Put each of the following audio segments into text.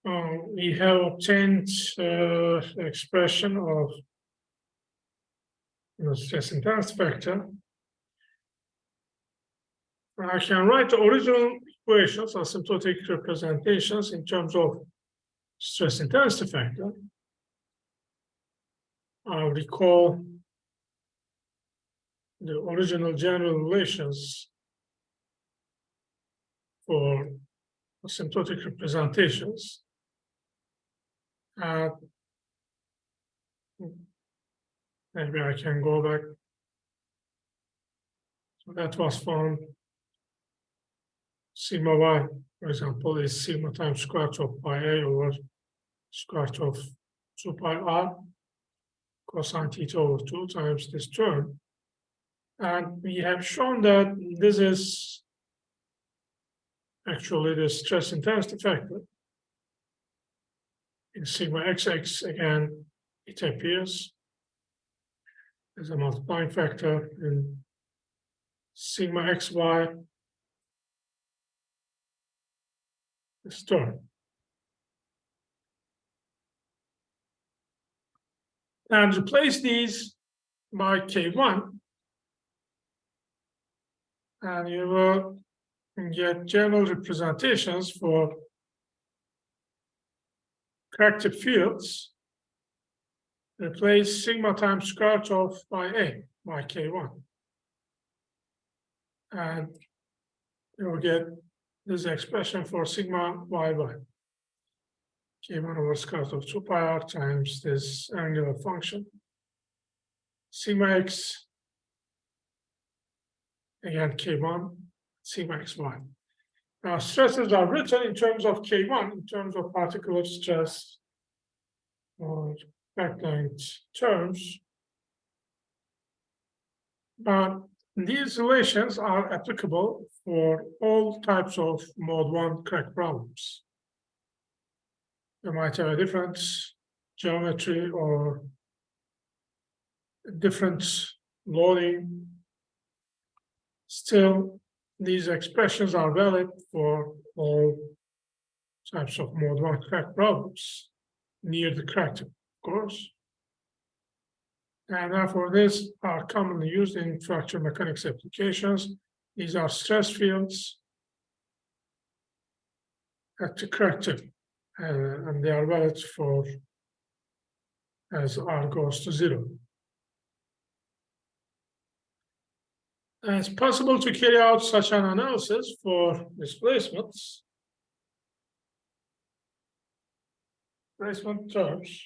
we have obtained expression of stress intensity factor. I can write the original equations, asymptotic representations in terms of stress intensity factor. I'll recall the original general relations for asymptotic representations. Maybe I can go back. So that was found. Sigma y, for example, is sigma times square root of pi a over square root of 2 pi r cosine theta over 2 times this term. And we have shown that this is actually the stress intensity factor. In sigma xx, again, it appears as a multiplying factor. In sigma xy, this term. And replace these by K1, and you will get general representations for crack tip fields. Replace sigma times square root of pi a by K1. And you will get this expression for sigma yy. K1 over square root of 2 pi r times this angular function. Sigma x, again K1, sigma xy. Now stresses are written in terms of K1, in terms of particular stress or crack length terms. But these relations are applicable for all types of mode 1 crack problems. You might have a different geometry or different loading. Still, these expressions are valid for all types of mode 1 crack problems near the crack tip, of course. And therefore, these are commonly used in fracture mechanics applications. These are stress fields at the crack tip, and they are valid for as R goes to 0. And it's possible to carry out such an analysis for displacements. Displacement terms,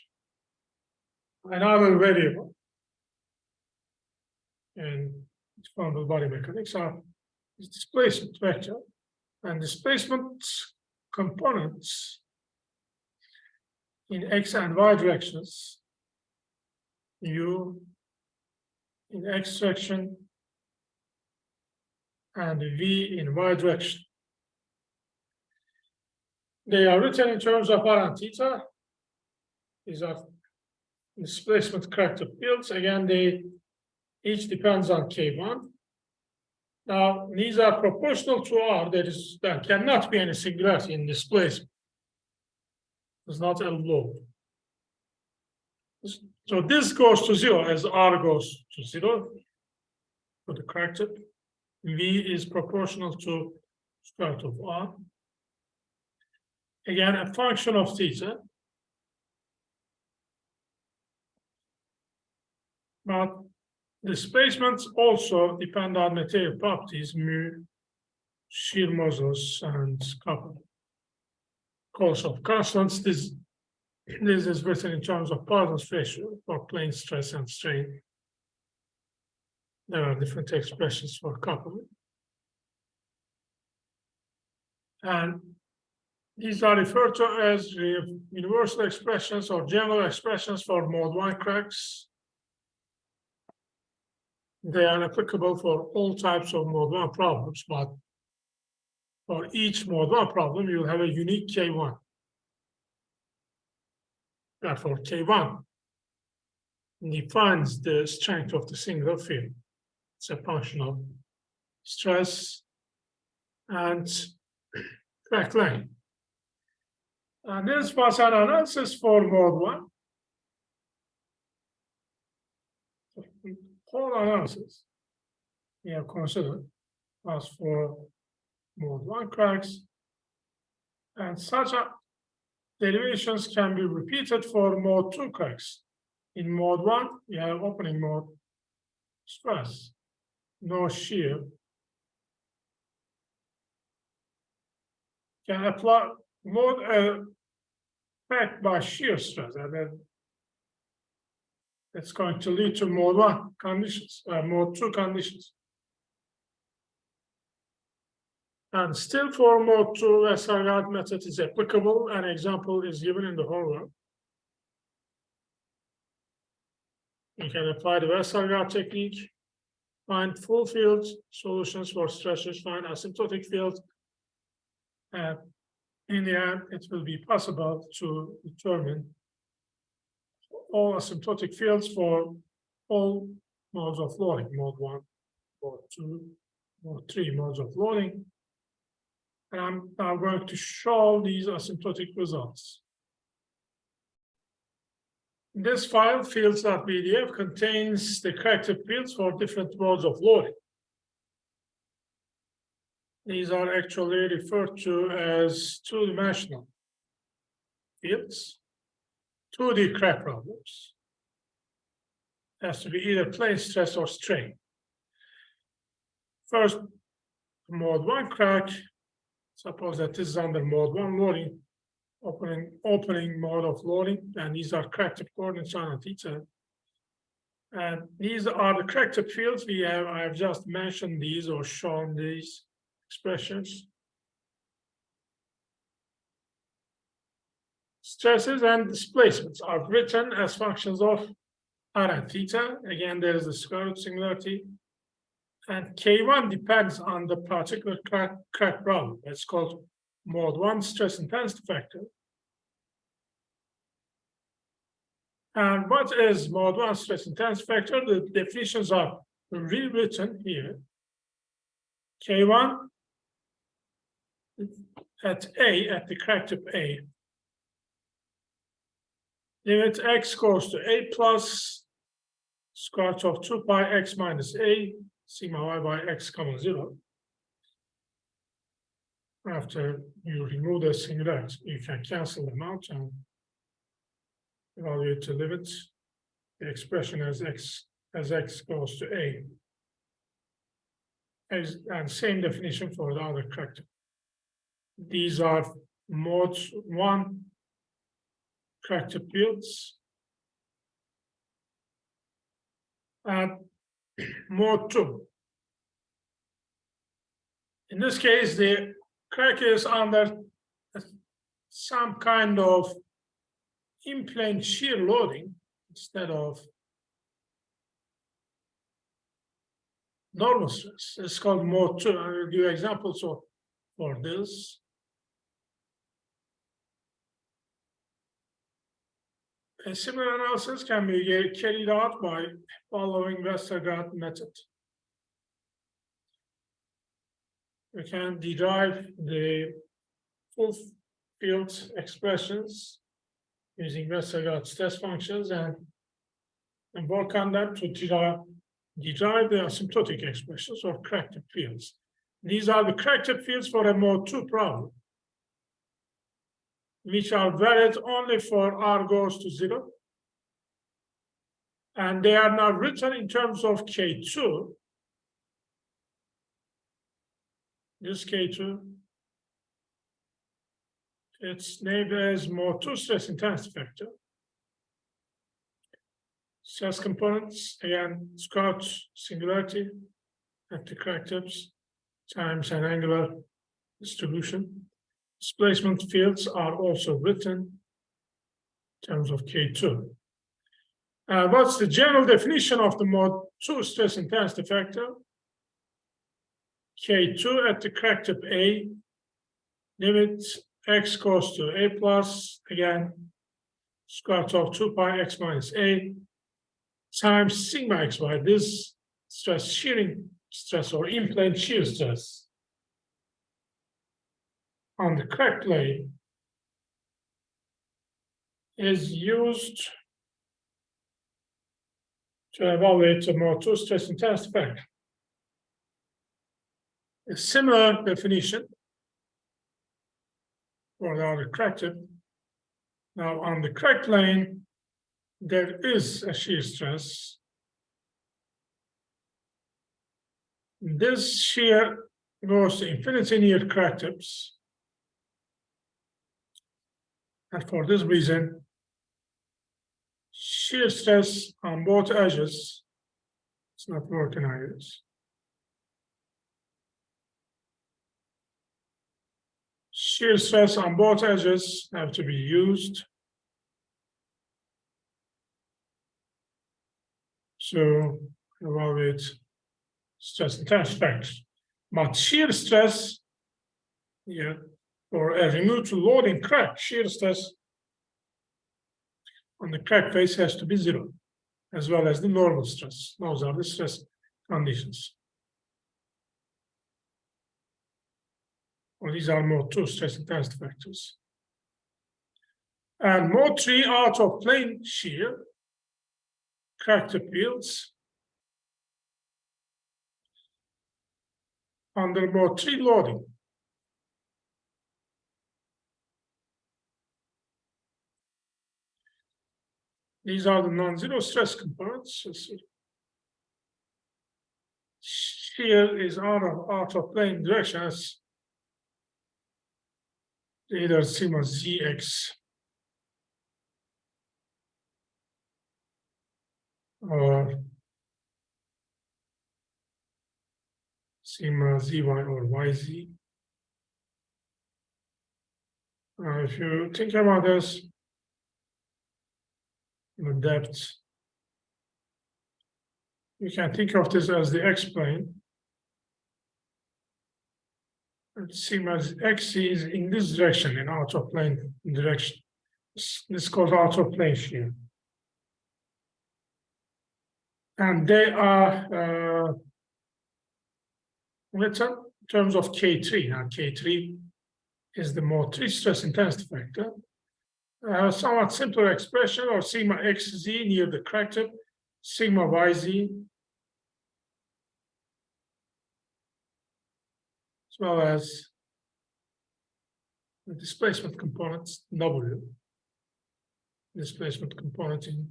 another variable in fundamental body mechanics are displacement vector, and displacement components in x and y directions, u in x direction and v in y direction. They are written in terms of r and theta. These are displacement crack tip fields. Again, they each depends on K1. Now, these are proportional to R. There cannot be any singularity in displacement. It's not a load. So this goes to 0 as R goes to 0 for the crack tip. V is proportional to square root of R. Again, a function of theta. But displacements also depend on material properties, mu, shear modulus, and coupling. Course of constants, this is written in terms of Poisson's ratio for plane stress and strain. There are different expressions for coupling. And these are referred to as universal expressions or general expressions for mode 1 cracks. They are applicable for all types of mode 1 problems, but for each mode 1 problem, you'll have a unique K1. Therefore, K1 defines the strength of the single field. It's a function of stress and crack length. And this was an analysis for mode 1. Whole analysis we have considered was for mode 1 cracks, and such derivations can be repeated for mode 2 cracks. In mode 1, we have opening mode stress, no shear. Can apply mode crack by shear stress, and then it's going to lead to mode 1 conditions, mode 2 conditions. And still for mode 2, Westergaard method is applicable. An example is given in the homework. You can apply the Westergaard technique, find full field solutions for stresses, find asymptotic fields. And in the end, it will be possible to determine all asymptotic fields for all modes of loading, mode 1, mode 2, mode 3 modes of loading. And I'm now going to show these asymptotic results. This file, fields.pdf, contains the corrective fields for different modes of loading. These are actually referred to as two-dimensional fields, 2D crack problems. It has to be either plane stress or strain. First, mode 1 crack. Suppose that this is under mode 1 loading, opening mode of loading, and these are corrective coordinates on theta. And these are the corrective fields we have. I have just mentioned these or shown these expressions. Stresses and displacements are written as functions of r and theta. Again, there is the square root singularity. And K1 depends on the particular crack problem. It's called mode 1 stress intensity factor. And what is mode 1 stress intensity factor? The definitions are rewritten here. K1 at A, at the crack tip A, limit x goes to A plus square root of 2 pi x minus A, sigma y by x comma 0. After you remove the singularity, you can cancel them out and evaluate the limits. The expression as x goes to A. And same definition for the other crack tip. These are mode 1 crack tip fields. And mode 2. In this case, the crack is under some kind of in-plane shear loading instead of normal stress. It's called mode 2. I will give examples for this. A similar analysis can be carried out by following Westergaard method. We can derive the full field expressions using Westergaard stress functions and work on them to derive the asymptotic expressions or crack tip fields. These are the crack tip fields for a mode 2 problem, which are valid only for r goes to 0. And they are now written in terms of K2. This K2, it's named as mode 2 stress intensity factor. Stress components, again, square root singularity at the crack tips times an angular distribution. Displacement fields are also written in terms of K2. What's the general definition of the mode 2 stress intensity factor? K2 at the crack tip A, limit x goes to A plus, again, square root of 2 pi x minus A, times sigma xy, this stress shearing stress or in-plane shear stress on the crack plane is used to evaluate the mode 2 stress intensity factor. A similar definition for the other crack tip. Now, on the crack plane, there is a shear stress. This shear goes to infinity near crack tips. And for this reason, shear stress on both edges, it's not working areas. Shear stress on both edges have to be used to evaluate stress intensity factors. But shear stress, for a removed loading crack, shear stress on the crack face has to be 0, as well as the normal stress. Those are the stress conditions. Well, these are mode 2 stress intensity factors. And mode 3 out of plane shear, crack tip yields. Under mode 3 loading. These are the non-zero stress components. Shear is out of plane direction as either sigma zx or sigma zy or yz. If you think about this, the depth, you can think of this as the x-plane. And sigma xc is in this direction, in out of plane direction. This is called out of plane shear. And they are written in terms of K3. Now, K3 is the mode 3 stress intensity factor. Somewhat simpler expression, or sigma xz near the crack tip, sigma yz, as well as the displacement components W, displacement component in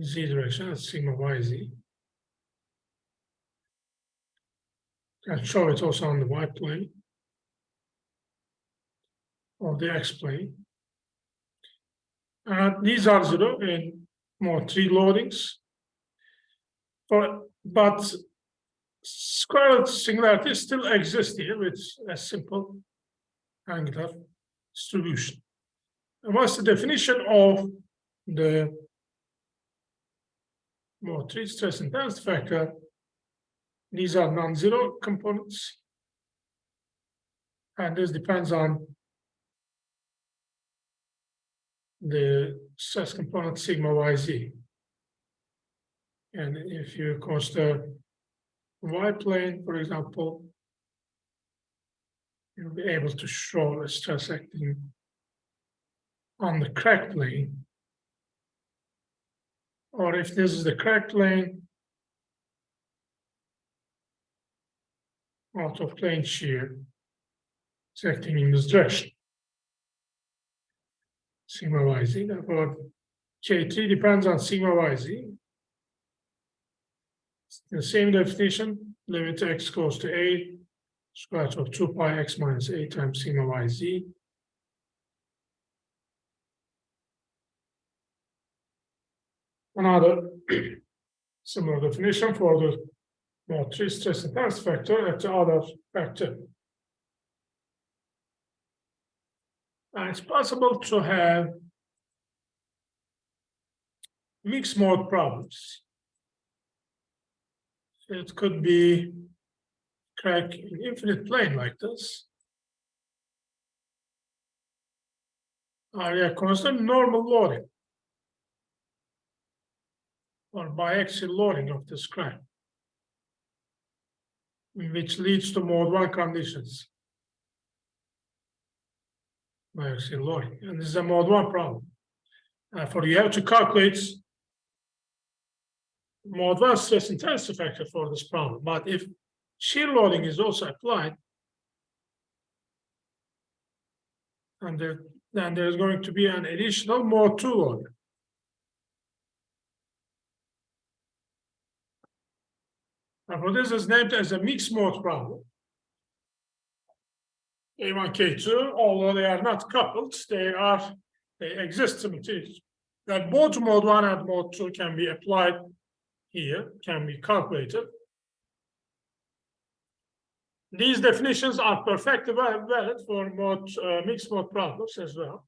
z direction, that's sigma yz. Can show it also on the y plane or the x plane. These are 0 in mode 3 loadings, but square root singularity still exists here with a simple angular distribution. And what's the definition of the mode 3 stress intensity factor? These are non-zero components, and this depends on the stress component sigma yz. And if you consider y plane, for example, you'll be able to show a stress acting on the crack plane. Or if this is the crack plane, out of plane shear, it's acting in this direction. Sigma yz, therefore K3 depends on sigma yz. The same definition, limit x goes to a, square root of 2 pi x minus a times sigma yz. Another similar definition for the mode 3 stress intensity factor at the other factor. It's possible to have mixed mode problems. It could be crack in infinite plane like this. Are constant normal loading or biaxial loading of this crack, which leads to mode 1 conditions. Biaxial loading, and this is a mode 1 problem. For you have to calculate more advanced stress intensity factor for this problem. But if shear loading is also applied, and then there's going to be an additional mode 2 load. Therefore, this is named as a mixed mode problem. A1, K2, although they are not coupled, they exist simultaneously. That both mode 1 and mode 2 can be applied here, can be calculated. These definitions are perfectly valid for mixed mode problems as well.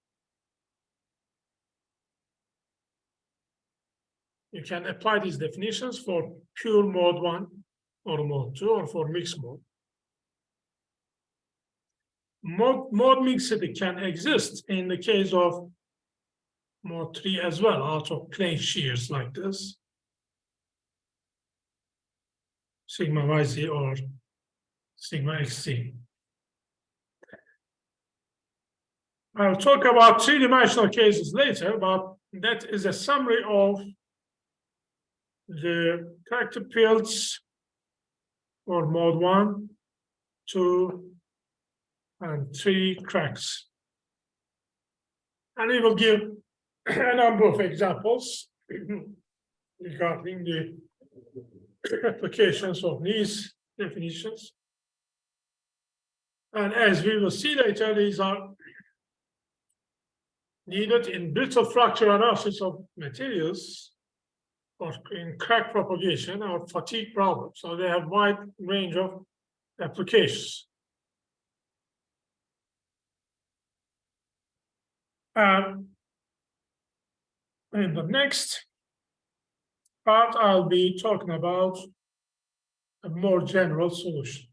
You can apply these definitions for pure mode 1 or mode 2 or for mixed mode. Mode mixity can exist in the case of mode 3 as well, out of plane shears like this, sigma YZ or sigma XZ. I'll talk about three-dimensional cases later, but that is a summary of the character fields for mode 1, 2, and 3 cracks. And we will give a number of examples regarding the applications of these definitions. And as we will see later, these are needed in brittle fracture analysis of materials or in crack propagation or fatigue problems. So they have wide range of applications. In the next part, I'll be talking about a more general solution.